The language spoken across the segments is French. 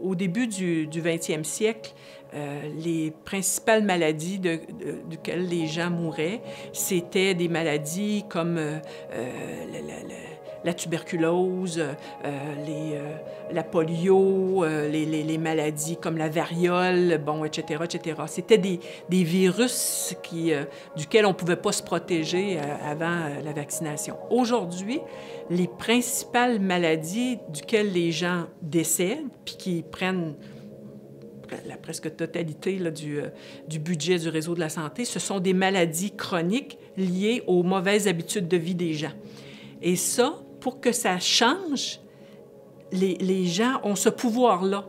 Au début du 20e siècle, les principales maladies duquel les gens mouraient, c'était des maladies comme la tuberculose, la polio, les maladies comme la variole, bon, etc., etc. C'était des virus duquel on ne pouvait pas se protéger avant la vaccination. Aujourd'hui, les principales maladies duquel les gens décèdent, puis qui prennent la presque totalité là, du budget du réseau de la santé, ce sont des maladies chroniques liées aux mauvaises habitudes de vie des gens. Et ça, pour que ça change, les gens ont ce pouvoir-là.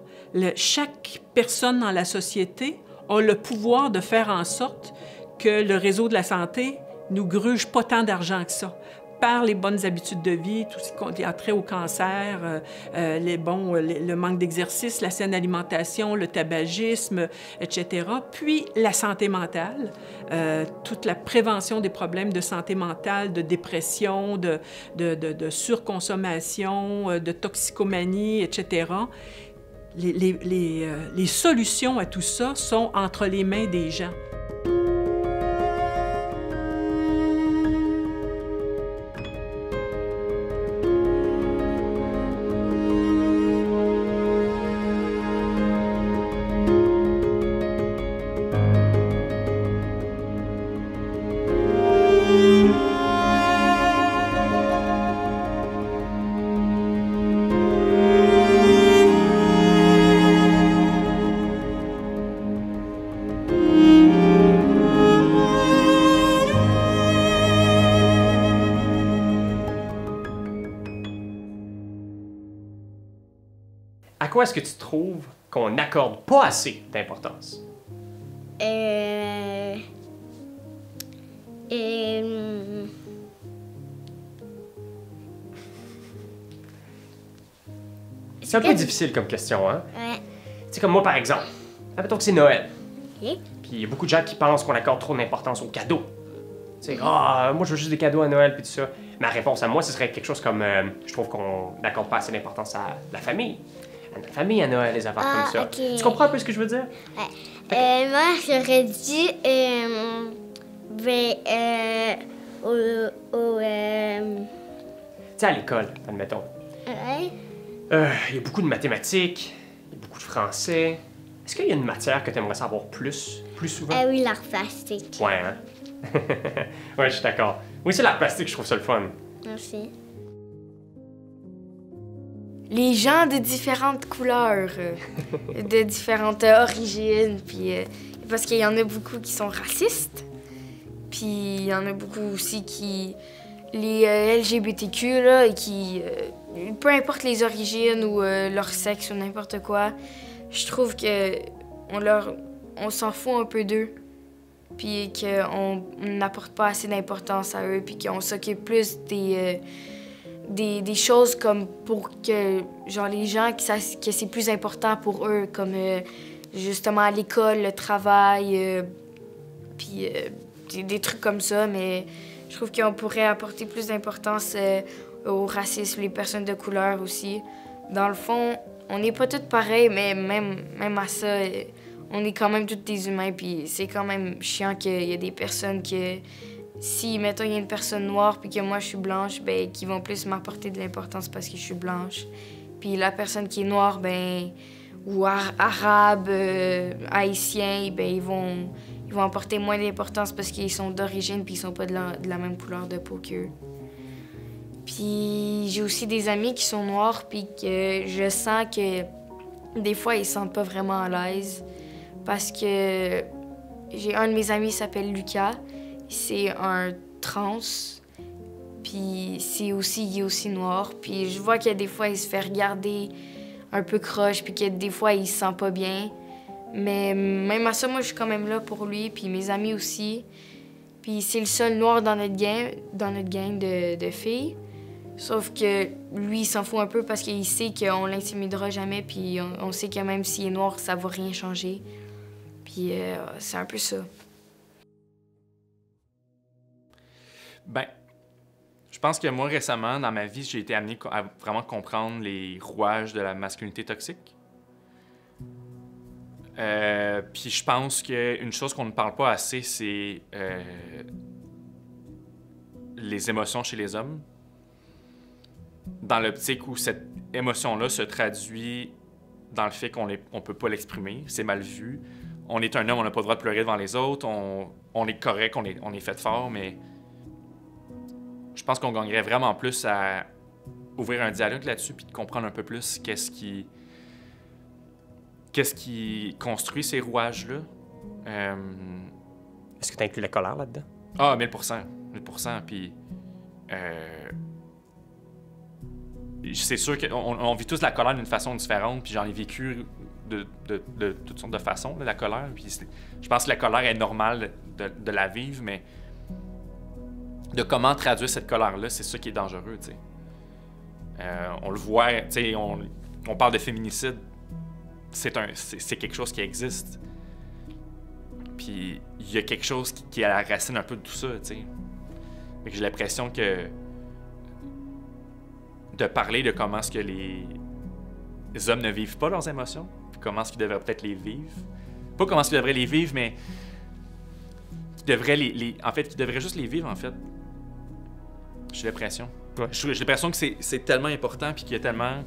Chaque personne dans la société a le pouvoir de faire en sorte que le réseau de la santé nous gruge pas tant d'argent que ça, par les bonnes habitudes de vie, tout ce qui a trait au cancer, le manque d'exercice, la saine alimentation, le tabagisme, etc. Puis la santé mentale, toute la prévention des problèmes de santé mentale, de dépression, de surconsommation, de toxicomanie, etc. Les solutions à tout ça sont entre les mains des gens. À quoi est-ce que tu trouves qu'on n'accorde pas assez d'importance? C'est un peu difficile comme question, hein? Ouais. Tu sais, comme moi, par exemple. Admettons que c'est Noël. Ok. Puis il y a beaucoup de gens qui pensent qu'on accorde trop d'importance aux cadeaux. Tu sais, moi, je veux juste des cadeaux à Noël, puis tout ça. Ma réponse à moi, ce serait quelque chose comme... je trouve qu'on n'accorde pas assez d'importance à la famille. À notre famille, à Noël, les affaires comme ça. Okay. Tu comprends un peu ce que je veux dire? Ouais. Moi, j'aurais dit... Tu sais, à l'école, admettons. Ouais. Il y a beaucoup de mathématiques, il y a beaucoup de français. Est-ce qu'il y a une matière que tu aimerais savoir plus souvent? Oui, l'art plastique. Ouais, hein? Ouais, je suis d'accord. Oui, c'est l'art plastique, je trouve ça le fun. Merci. Les gens de différentes couleurs, de différentes origines, puis parce qu'il y en a beaucoup qui sont racistes, puis il y en a beaucoup aussi qui... Les LGBTQ, là, qui... peu importe les origines ou leur sexe ou n'importe quoi, je trouve que on s'en fout un peu d'eux, puis qu'on n'apporte pas assez d'importance à eux, puis qu'on s'occupe plus des choses comme pour que, genre, les gens, que c'est plus important pour eux, comme justement à l'école, le travail, puis des trucs comme ça, mais je trouve qu'on pourrait apporter plus d'importance au racisme, les personnes de couleur aussi. Dans le fond, on n'est pas tous pareils, mais même à ça, on est quand même tous des humains, puis c'est quand même chiant qu'il y a des personnes que... Si, mettons, il y a une personne noire puis que moi, je suis blanche, ben qui vont plus m'apporter de l'importance parce que je suis blanche. Puis la personne qui est noire, ben ou arabe, haïtien, ben ils vont apporter moins d'importance parce qu'ils sont d'origine puis ils sont pas de la même couleur de peau qu'eux. Puis j'ai aussi des amis qui sont noirs puis que je sens que des fois, ils se sentent pas vraiment à l'aise parce que j'ai un de mes amis qui s'appelle Lucas. C'est un trans, puis il est aussi noir. Puis je vois que des fois, il se fait regarder un peu croche, puis que des fois, il se sent pas bien. Mais même à ça, moi, je suis quand même là pour lui, puis mes amis aussi. Puis c'est le seul noir dans notre gang de filles. Sauf que lui, il s'en fout un peu parce qu'il sait qu'on l'intimidera jamais, puis on sait que même s'il est noir, ça va rien changer. Puis c'est un peu ça. Ben, je pense que moi, récemment, dans ma vie, j'ai été amené à vraiment comprendre les rouages de la masculinité toxique. Puis je pense qu'une chose qu'on ne parle pas assez, c'est les émotions chez les hommes. Dans l'optique où cette émotion-là se traduit dans le fait qu'on ne peut pas l'exprimer, c'est mal vu. On est un homme, on n'a pas le droit de pleurer devant les autres, on est correct, on est fait fort, mais je pense qu'on gagnerait vraiment plus à ouvrir un dialogue là-dessus puis de comprendre un peu plus qu'est-ce qui construit ces rouages-là. Est-ce que tu inclus la colère là-dedans? Ah, 1000%. 1000%. Puis, c'est sûr qu'on vit tous la colère d'une façon différente, puis j'en ai vécu de toutes sortes de façons, là, la colère. Puis je pense que la colère est normale de la vivre, mais de comment traduire cette colère-là, c'est ça qui est dangereux, tu sais. On le voit, tu sais, on parle de féminicide, c'est quelque chose qui existe. Puis il y a quelque chose qui est à la racine un peu de tout ça, tu sais. Fait que j'ai l'impression que de parler de comment est-ce que les hommes ne vivent pas leurs émotions, puis comment est-ce qu'ils devraient peut-être les vivre. Pas comment est-ce qu'ils devraient les vivre, mais qu'ils devraient en fait, qu'ils devraient juste les vivre, en fait. J'ai l'impression. Ouais. J'ai l'impression que c'est tellement important, puis qu'il y a tellement...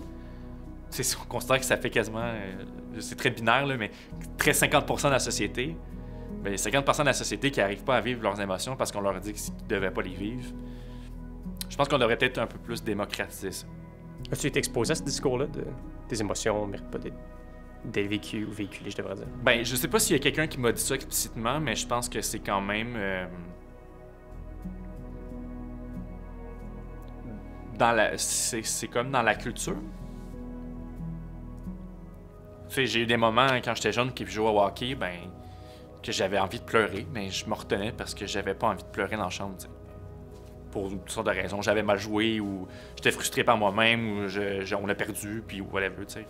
On considère que ça fait quasiment... c'est très binaire, là, mais très 50% de la société. Ben, 50% de la société qui n'arrivent pas à vivre leurs émotions parce qu'on leur dit qu'ils ne devaient pas les vivre. Je pense qu'on devrait peut-être un peu plus démocratiser ça. As-tu été exposé à ce discours-là de tes émotions ne méritent pas d'être vécues ou véhiculées, je devrais dire? Ben, je sais pas s'il y a quelqu'un qui m'a dit ça explicitement, mais je pense que c'est quand même... c'est comme dans la culture. J'ai eu des moments quand j'étais jeune qui jouais au hockey, ben, que j'avais envie de pleurer, mais je me retenais parce que j'avais pas envie de pleurer dans la chambre, t'sais. Pour toutes sortes de raisons. J'avais mal joué ou j'étais frustré par moi-même ou on a perdu, puis whatever, tu sais.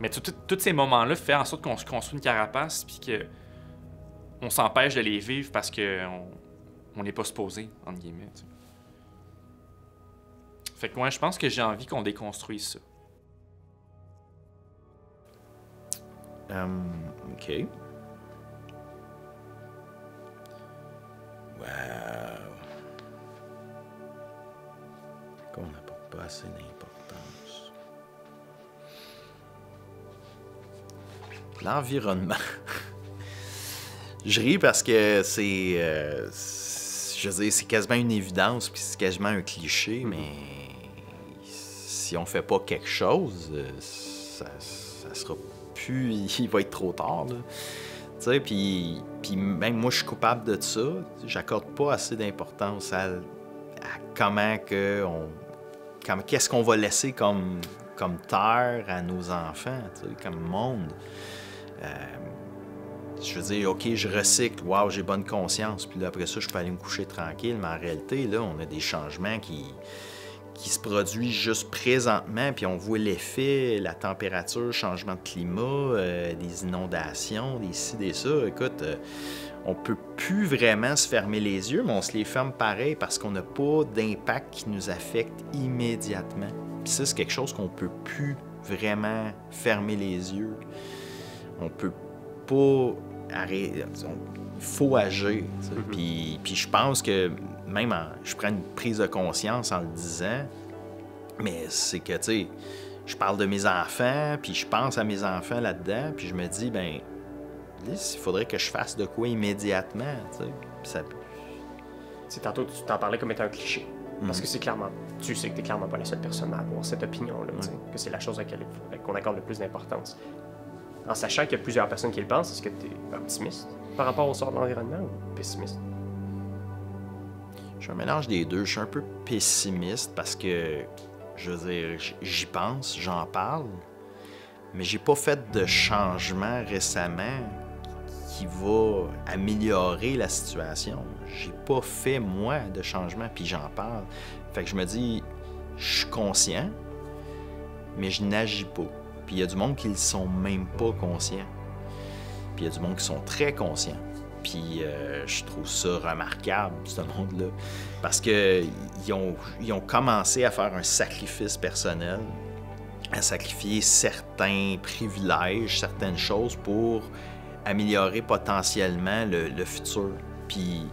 Mais tous ces moments-là font en sorte qu'on se construit une carapace puis qu'on s'empêche de les vivre parce qu'on n'est pas supposé, entre guillemets, t'sais. Fait que moi, je pense que j'ai envie qu'on déconstruise ça. OK. Wow. Qu'on n'apporte pas assez d'importance. L'environnement. Je ris parce que c'est... je veux dire, c'est quasiment une évidence, puis c'est quasiment un cliché, mais si on fait pas quelque chose, ça sera plus... Il va être trop tard, là. Tu sais, puis même moi, je suis coupable de ça. J'accorde pas assez d'importance à comment que qu'est-ce qu'on va laisser comme terre à nos enfants, tu sais, comme monde. Je veux dire, OK, je recycle, wow, j'ai bonne conscience, puis là, après ça, je peux aller me coucher tranquille, mais en réalité, là, on a des changements qui se produisent juste présentement, puis on voit l'effet, la température, changement de climat, des inondations, des ci, des ça. Écoute, on peut plus vraiment se fermer les yeux, mais on se les ferme pareil parce qu'on n'a pas d'impact qui nous affecte immédiatement. Puis ça, c'est quelque chose qu'on peut plus vraiment fermer les yeux. On peut pas arrêter. Il faut agir. Puis je pense que même je prends une prise de conscience en le disant, mais c'est que, tu sais, je parle de mes enfants, puis je pense à mes enfants là-dedans, puis je me dis, ben, il faudrait que je fasse de quoi immédiatement, tu sais. Ça... Tantôt, tu t'en parlais comme étant un cliché. Parce que c'est clairement... Tu sais que t'es clairement pas la seule personne à avoir cette opinion-là, tu sais, que c'est la chose à laquelle qu'on accorde le plus d'importance. En sachant qu'il y a plusieurs personnes qui le pensent, est-ce que tu es optimiste par rapport au sort de l'environnement ou pessimiste? Je suis un mélange des deux. Je suis un peu pessimiste parce que, je veux dire, j'y pense, j'en parle, mais j'ai pas fait de changement récemment qui va améliorer la situation. J'ai pas fait, moi, de changement, puis j'en parle. Fait que je me dis, je suis conscient, mais je n'agis pas. Puis il y a du monde qui ne sont même pas conscients. Puis il y a du monde qui sont très conscients. Puis je trouve ça remarquable, ce monde-là. Parce qu'ils ont commencé à faire un sacrifice personnel à sacrifier certains privilèges, certaines choses pour améliorer potentiellement le futur. Puis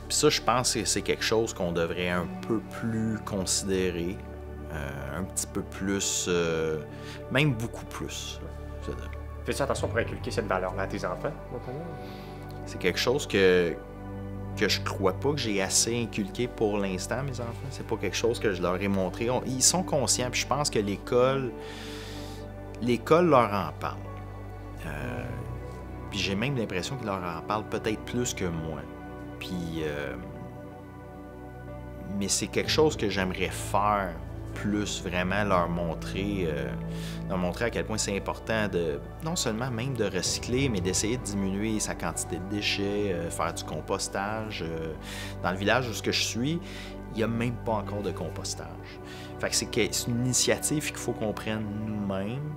ça, je pense que c'est quelque chose qu'on devrait un peu plus considérer, un petit peu plus, même beaucoup plus. Fais-tu attention pour inculquer cette valeur-là à tes enfants, notamment? C'est quelque chose que je crois pas que j'ai assez inculqué pour l'instant, mes enfants. C'est pas quelque chose que je leur ai montré. Ils sont conscients, puis je pense que l'école leur en parle. Puis j'ai même l'impression qu'ils leur en parlent peut-être plus que moi. Puis, mais c'est quelque chose que j'aimerais faire plus, vraiment leur montrer à quel point c'est important de, non seulement même de recycler, mais d'essayer de diminuer sa quantité de déchets, faire du compostage. Dans le village où je suis, il n'y a même pas encore de compostage. Fait que c'est une initiative qu'il faut qu'on prenne nous-mêmes.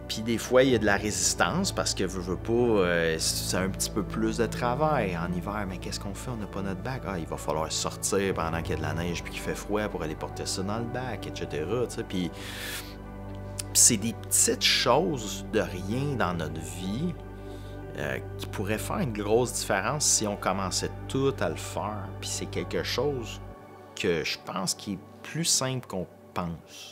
Puis des fois, il y a de la résistance parce que veux pas, c'est un petit peu plus de travail en hiver. Mais qu'est-ce qu'on fait? On n'a pas notre bac. Ah, il va falloir sortir pendant qu'il y a de la neige puis qu'il fait froid pour aller porter ça dans le bac, etc. Puis c'est des petites choses de rien dans notre vie qui pourraient faire une grosse différence si on commençait tout à le faire. Puis c'est quelque chose que je pense qui est plus simple qu'on pense.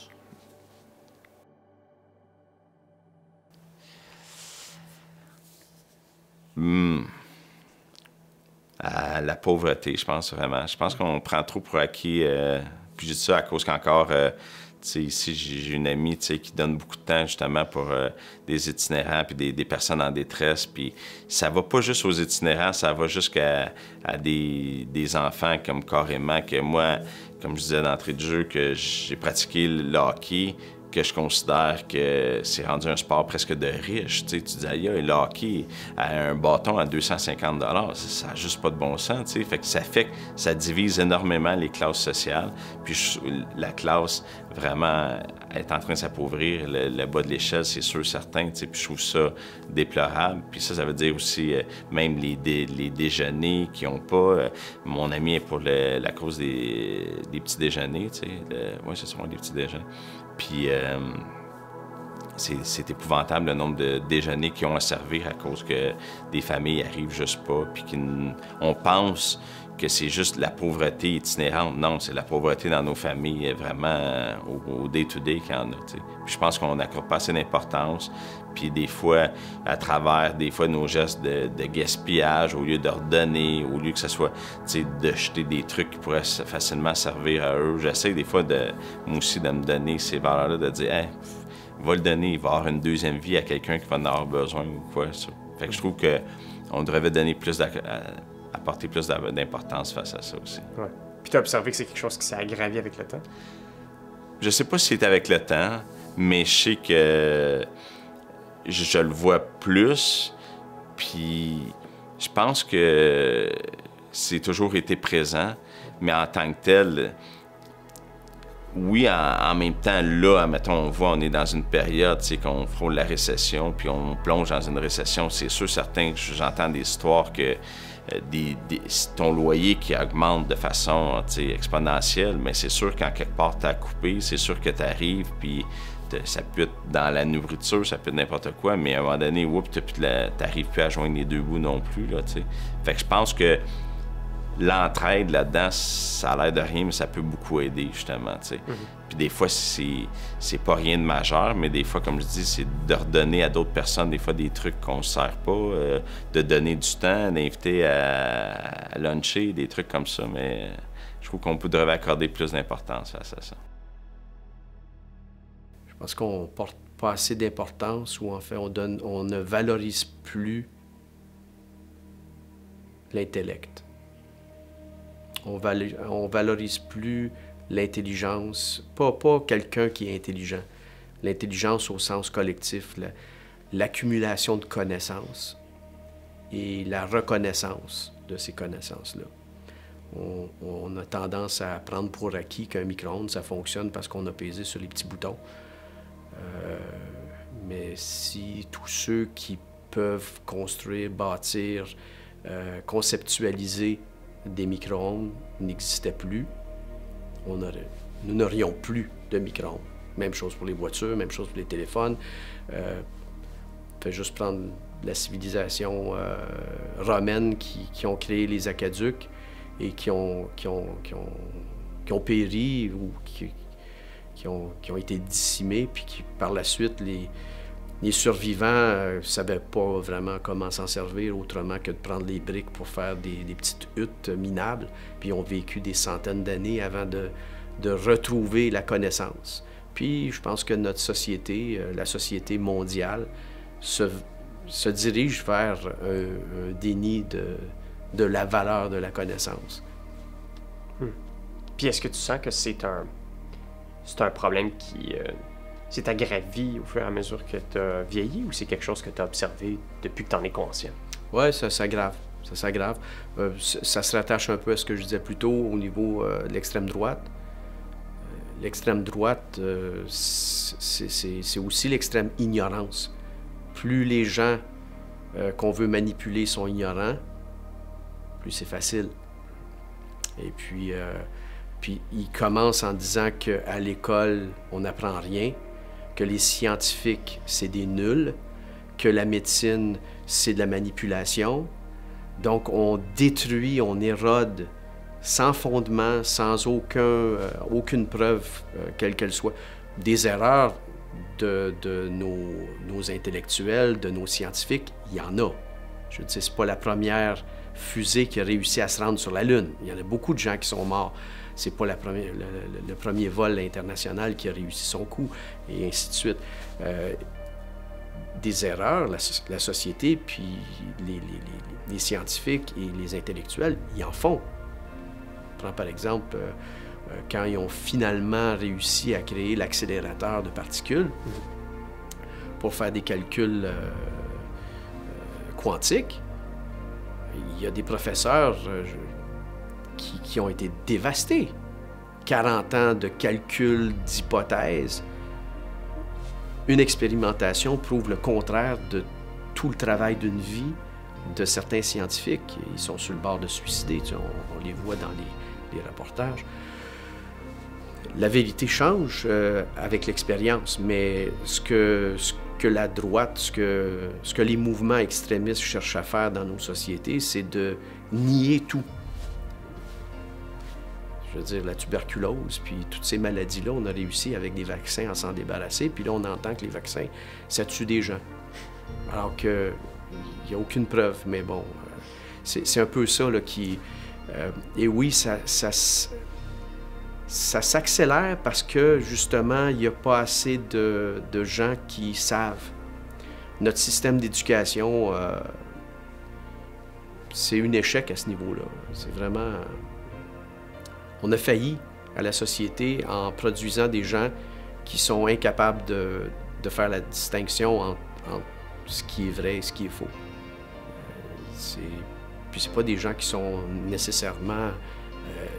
À la pauvreté, je pense vraiment. Je pense qu'on prend trop pour acquis. Puis je dis ça à cause qu'encore, ici, j'ai une amie qui donne beaucoup de temps justement pour des itinérants puis des personnes en détresse. Puis ça va pas juste aux itinérants, ça va jusqu'à des enfants comme carrément que moi, comme je disais d'entrée de jeu, que j'ai pratiqué le hockey, que je considère que c'est rendu un sport presque de riche. Tu dis, aïe, le hockey à un bâton à 250 $, ça n'a juste pas de bon sens. Fait que ça divise énormément les classes sociales. Puis la classe vraiment est en train de s'appauvrir. Le bas de l'échelle, c'est sûr, certain. Puis je trouve ça déplorable. Puis ça veut dire aussi même les déjeuners qui n'ont pas. Mon ami est pour la cause des petits déjeuners. Oui, c'est souvent des petits déjeuners. Puis c'est épouvantable le nombre de déjeuners qui ont à servir à cause que des familles arrivent juste pas, puis on pense que c'est juste la pauvreté itinérante. Non, c'est la pauvreté dans nos familles, vraiment au day-to-day qu'il y en a. Puis je pense qu'on n'accorde pas assez d'importance. Puis des fois, à travers nos gestes de gaspillage, au lieu de redonner, au lieu que ce soit de jeter des trucs qui pourraient facilement servir à eux, j'essaie des fois moi aussi de me donner ces valeurs-là, de dire hey, va le donner, il va avoir une deuxième vie à quelqu'un qui va en avoir besoin ou quoi. Ça. Fait que je trouve qu'on devrait donner apporter plus d'importance face à ça aussi. Ouais. Puis tu as observé que c'est quelque chose qui s'est aggravé avec le temps? Je sais pas si c'est avec le temps, mais je sais que je le vois plus, puis je pense que c'est toujours été présent, mais en tant que tel, oui, en même temps, là, admettons, on est dans une période, qu'on frôle la récession, puis on plonge dans une récession, c'est sûr, certain que j'entends des histoires que ton loyer qui augmente de façon exponentielle, mais c'est sûr qu'en quelque part, tu as coupé, c'est sûr que tu arrives, puis ça peut être dans la nourriture, ça peut être n'importe quoi, mais à un moment donné, tu n'arrives plus à joindre les deux bouts non plus. Là, fait que je pense que l'entraide là-dedans, ça a l'air de rien, mais ça peut beaucoup aider, justement. Puis des fois, c'est pas rien de majeur, mais des fois, comme je dis, c'est de redonner à d'autres personnes, des fois, des trucs qu'on ne sert pas, de donner du temps, d'inviter à luncher, des trucs comme ça, mais je trouve qu'on devrait accorder plus d'importance à ça. Je pense qu'on porte pas assez d'importance ou en fait on ne valorise plus l'intellect. On valorise plus l'intelligence, pas quelqu'un qui est intelligent. L'intelligence au sens collectif, l'accumulation de connaissances et la reconnaissance de ces connaissances-là. On a tendance à prendre pour acquis qu'un micro-ondes, ça fonctionne parce qu'on a pesé sur les petits boutons. Mais si tous ceux qui peuvent construire, bâtir, conceptualiser des micro-ondes n'existaient plus, nous n'aurions plus de micro-ondes. Même chose pour les voitures, même chose pour les téléphones. Fait juste prendre la civilisation romaine qui ont créé les aqueducs et qui ont péri ou qui ont été dissimés, puis qui, par la suite, les survivants ne savaient pas vraiment comment s'en servir autrement que de prendre les briques pour faire des petites huttes minables, puis ils ont vécu des centaines d'années avant de retrouver la connaissance. Puis je pense que notre société, la société mondiale, se dirige vers un déni de la valeur de la connaissance. Puis est-ce que tu sens que c'est un problème qui s'est aggravé au fur et à mesure que tu as vieilli, ou c'est quelque chose que tu as observé depuis que tu en es conscient? Oui, ça s'aggrave. Ça s'aggrave. Ça se rattache un peu à ce que je disais plus tôt au niveau de l'extrême droite. L'extrême droite, c'est aussi l'extrême ignorance. Plus les gens qu'on veut manipuler sont ignorants, plus c'est facile. Et puis ils commencent en disant qu'à l'école, on n'apprend rien, que les scientifiques, c'est des nuls, que la médecine, c'est de la manipulation. Donc, on détruit, on érode sans fondement, sans aucune preuve, quelle qu'elle soit, des erreurs de nos intellectuels, de nos scientifiques. Il y en a. Je veux dire, c'est pas la première fusée qui a réussi à se rendre sur la Lune. Il y en a beaucoup de gens qui sont morts. C'est pas le premier vol international qui a réussi son coup, et ainsi de suite. Des erreurs, la société, puis les scientifiques et les intellectuels, ils en font. Prends par exemple, quand ils ont finalement réussi à créer l'accélérateur de particules pour faire des calculs quantiques, il y a des professeurs qui ont été dévastés. 40 ans de calculs, d'hypothèses. Une expérimentation prouve le contraire de tout le travail d'une vie de certains scientifiques. Ils sont sur le bord de se suicider, tu sais, on les voit dans les reportages. La vérité change avec l'expérience, mais ce que la droite, ce que les mouvements extrémistes cherchent à faire dans nos sociétés, c'est de nier tout. Je veux dire, la tuberculose, puis toutes ces maladies-là, on a réussi avec des vaccins à s'en débarrasser, puis là, on entend que les vaccins, ça tue des gens. Alors qu'il n'y a aucune preuve, mais bon, c'est un peu ça là, qui... et oui, ça s'accélère parce que, justement, il n'y a pas assez de gens qui savent. Notre système d'éducation, c'est un échec à ce niveau-là. C'est vraiment... On a failli à la société en produisant des gens qui sont incapables de faire la distinction entre ce qui est vrai et ce qui est faux. Puis c'est pas des gens qui sont nécessairement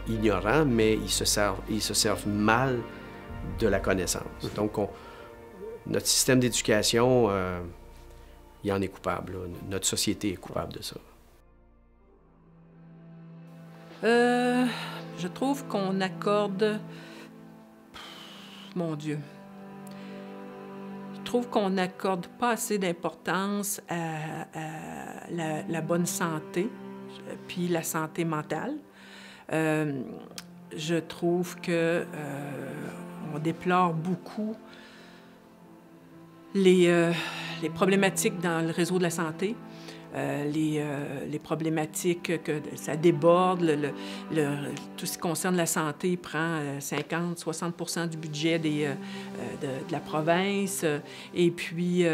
ignorants, mais ils se servent mal de la connaissance. Donc, notre système d'éducation, il en est coupable. Là. Notre société est coupable de ça. Je trouve qu'on accorde... Mon Dieu. Je trouve qu'on n'accorde pas assez d'importance à la bonne santé, puis la santé mentale. Je trouve que on déplore beaucoup les problématiques dans le réseau de la santé. Les problématiques que ça déborde, tout ce qui concerne la santé prend 50-60% du budget de la province, et puis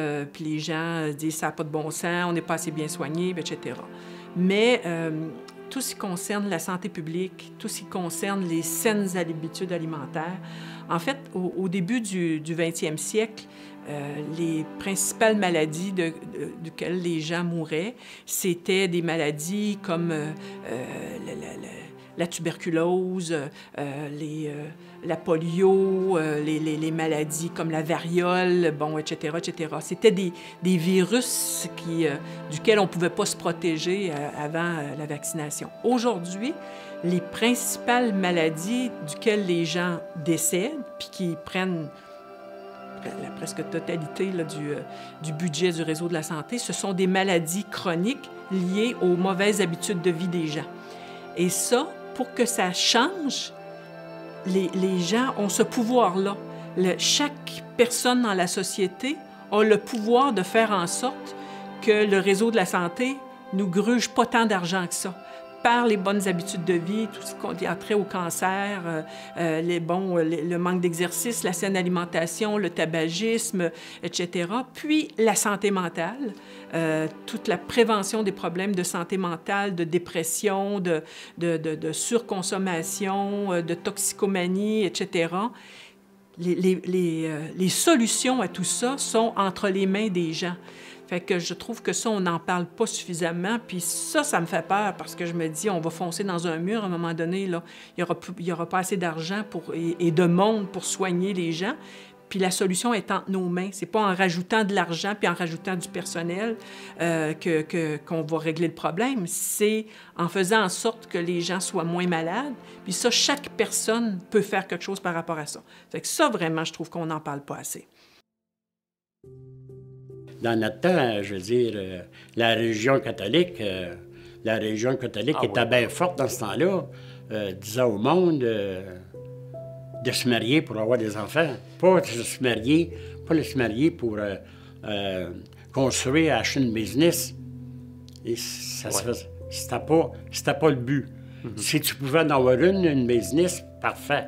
les gens disent ça n'a pas de bon sens, on n'est pas assez bien soigné, etc. Mais tout ce qui concerne la santé publique, tout ce qui concerne les saines habitudes alimentaires, en fait, au début du 20e siècle, les principales maladies duquel les gens mouraient, c'était des maladies comme la tuberculose, la polio, les maladies comme la variole, bon, etc., etc. C'était des virus duquel on ne pouvait pas se protéger avant la vaccination. Aujourd'hui, les principales maladies duquel les gens décèdent, puis qui prennent la presque totalité là, du budget du réseau de la santé, ce sont des maladies chroniques liées aux mauvaises habitudes de vie des gens. Et ça, pour que ça change, les gens ont ce pouvoir-là. Chaque personne dans la société a le pouvoir de faire en sorte que le réseau de la santé nous gruge pas tant d'argent que ça. Par les bonnes habitudes de vie, tout ce qu'on a trait au cancer, le manque d'exercice, la saine alimentation, le tabagisme, etc. Puis la santé mentale, toute la prévention des problèmes de santé mentale, de dépression, de surconsommation, de toxicomanie, etc. Les solutions à tout ça sont entre les mains des gens. Fait que je trouve que ça, on n'en parle pas suffisamment. Puis ça me fait peur parce que je me dis, on va foncer dans un mur à un moment donné. Là. Il n'y aura pas assez d'argent et de monde pour soigner les gens. Puis la solution est entre nos mains. C'est pas en rajoutant de l'argent puis en rajoutant du personnel qu'on va régler le problème. C'est en faisant en sorte que les gens soient moins malades. Puis ça, chaque personne peut faire quelque chose par rapport à ça. Fait que ça, vraiment, je trouve qu'on n'en parle pas assez. Dans notre temps, je veux dire, la religion catholique était bien forte dans ce temps-là. Disait au monde de se marier pour avoir des enfants. Pas de se marier pour construire, acheter une business. Et c'était pas le but. Mm-hmm. Si tu pouvais en avoir une business, parfait.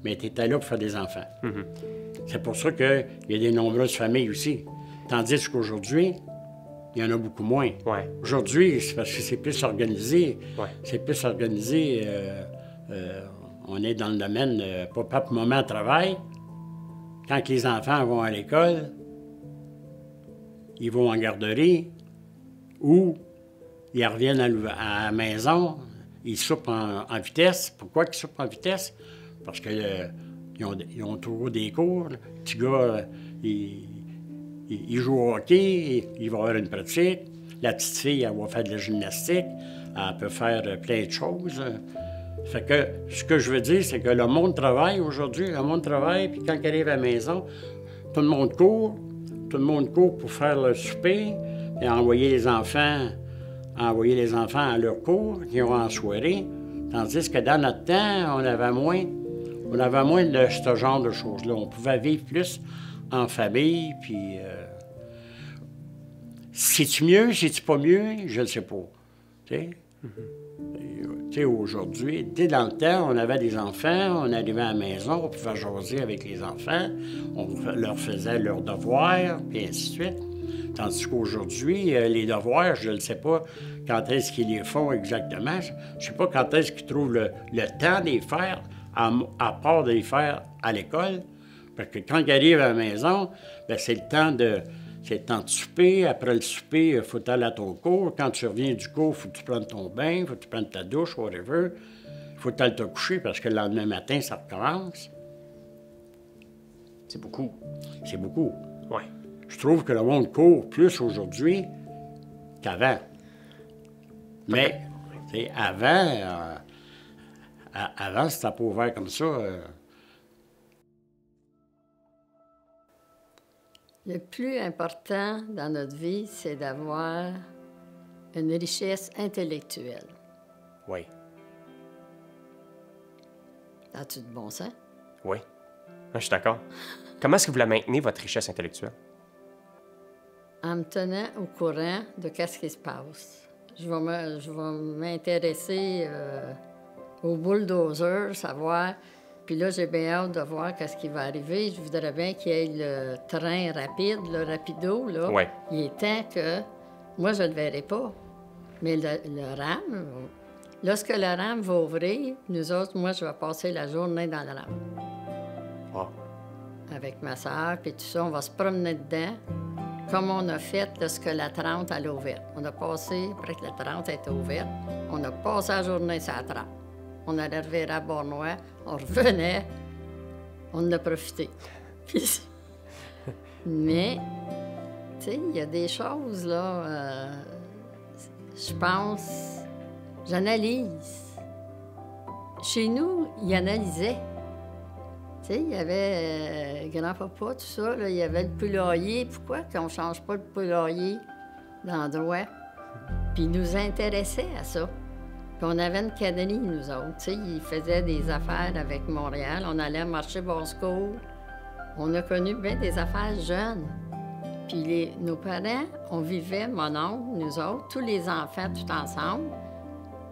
Mais tu étais là pour faire des enfants. Mm-hmm. C'est pour ça qu'il y a des nombreuses familles aussi. Tandis qu'aujourd'hui, il y en a beaucoup moins. Ouais. Aujourd'hui, c'est parce que c'est plus organisé. Ouais. C'est plus organisé. On est dans le domaine papa et maman travaillent. Quand les enfants vont à l'école, ils vont en garderie ou ils reviennent à la maison, ils soupent en vitesse. Pourquoi ils soupent en vitesse? Parce qu'ils ont toujours des cours. Le petit gars, il joue au hockey, il va avoir une pratique. La petite fille, elle va faire de la gymnastique. Elle peut faire plein de choses. Fait que ce que je veux dire, c'est que le monde travaille aujourd'hui. Le monde travaille, puis quand il arrive à la maison, tout le monde court. Tout le monde court pour faire le souper et envoyer les enfants à leur cours, qui ont en soirée. Tandis que dans notre temps, on avait moins de ce genre de choses-là. On pouvait vivre plus en famille, puis... c'est-tu mieux, c'est-tu pas mieux? Je ne sais pas. Tu sais? Mm-hmm. Tu sais, aujourd'hui, dès dans le temps, on avait des enfants, on arrivait à la maison, on pouvait jaser avec les enfants, on leur faisait leurs devoirs, puis ainsi de suite. Tandis qu'aujourd'hui, les devoirs, je ne sais pas quand est-ce qu'ils les font exactement. Je ne sais pas quand est-ce qu'ils trouvent le temps de les faire, à part de les faire à l'école. Parce que quand ils arrivent à la maison, bien, c'est le temps de souper. Après le souper, il faut aller à ton cours. Quand tu reviens du cours, il faut que tu prennes ton bain, il faut que tu prennes ta douche, whatever. Il faut aller te coucher parce que le lendemain matin, ça recommence. C'est beaucoup. C'est beaucoup. Oui. Je trouve que le monde court plus aujourd'hui qu'avant. Mais, tu sais, avant, c'était pas ouvert comme ça. Le plus important dans notre vie, c'est d'avoir une richesse intellectuelle. Oui. As-tu de bon sens? Oui. Je suis d'accord. Comment est-ce que vous la maintenez, votre richesse intellectuelle? En me tenant au courant de ce qui se passe. Je vais m'intéresser au bulldozer, savoir... Puis là, j'ai bien hâte de voir ce qui va arriver. Je voudrais bien qu'il y ait le train rapide, le rapido, là. Ouais. Il est temps que... Moi, je ne le verrai pas. Mais le RAM, lorsque le RAM va ouvrir, nous autres, moi, je vais passer la journée dans le RAM. Oh. Avec ma soeur, puis tout ça, on va se promener dedans, comme on a fait lorsque la 30 elle a ouvert. On a passé, après que la 30 était ouverte, on a passé la journée sur la 30. On allait revenir à Bournois, on revenait, on en a profité. Mais, tu sais, il y a des choses, là, je pense, j'analyse. Chez nous, ils analysaient. Tu Tu sais, il y avait grand-papa, tout ça, là, il y avait le poulailler. Pourquoi qu'on ne change pas le poulailler d'endroit? Puis il nous intéressait à ça. Puis on avait une cannerie, nous autres. Tu sais, il faisait des affaires avec Montréal. On allait marcher Bosco. On a connu bien des affaires jeunes. Puis nos parents, on vivait, mon oncle, nous autres, tous les enfants, tout ensemble.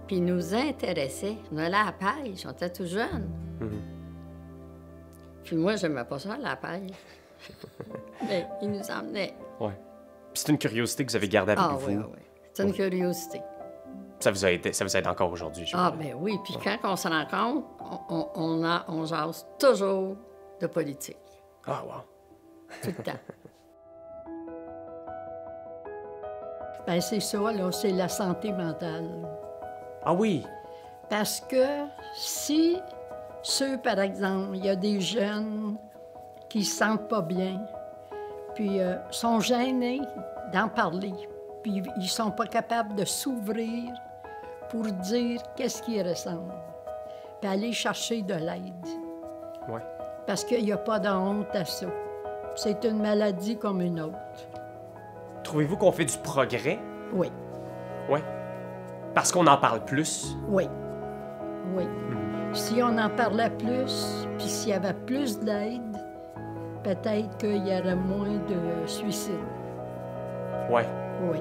Puis ils nous intéressaient. On allait à la pêche, on était tout jeunes. Puis moi, j'aimais pas ça, la pêche. Mais ils nous emmenaient. Ouais. Puis c'est une curiosité que vous avez gardée avec vous. Oui, oui. C'est une curiosité. Ça vous aide encore aujourd'hui, je Ah, ben oui. Puis quand on se rencontre, on jase toujours de politique. Ah, wow. Tout le temps. Bien, c'est ça, là, c'est la santé mentale. Ah oui? Parce que si par exemple, il y a des jeunes qui se sentent pas bien, puis sont gênés d'en parler, puis ils sont pas capables de s'ouvrir pour dire qu'est-ce qu'ils ressentent, puis aller chercher de l'aide. Ouais. Parce qu'il n'y a pas de honte à ça. C'est une maladie comme une autre. Trouvez-vous qu'on fait du progrès? Oui. Ouais. Parce qu'on en parle plus? Oui. Oui. Si on en parlait plus, puis s'il y avait plus d'aide, peut-être qu'il y aurait moins de suicides. Ouais. Oui.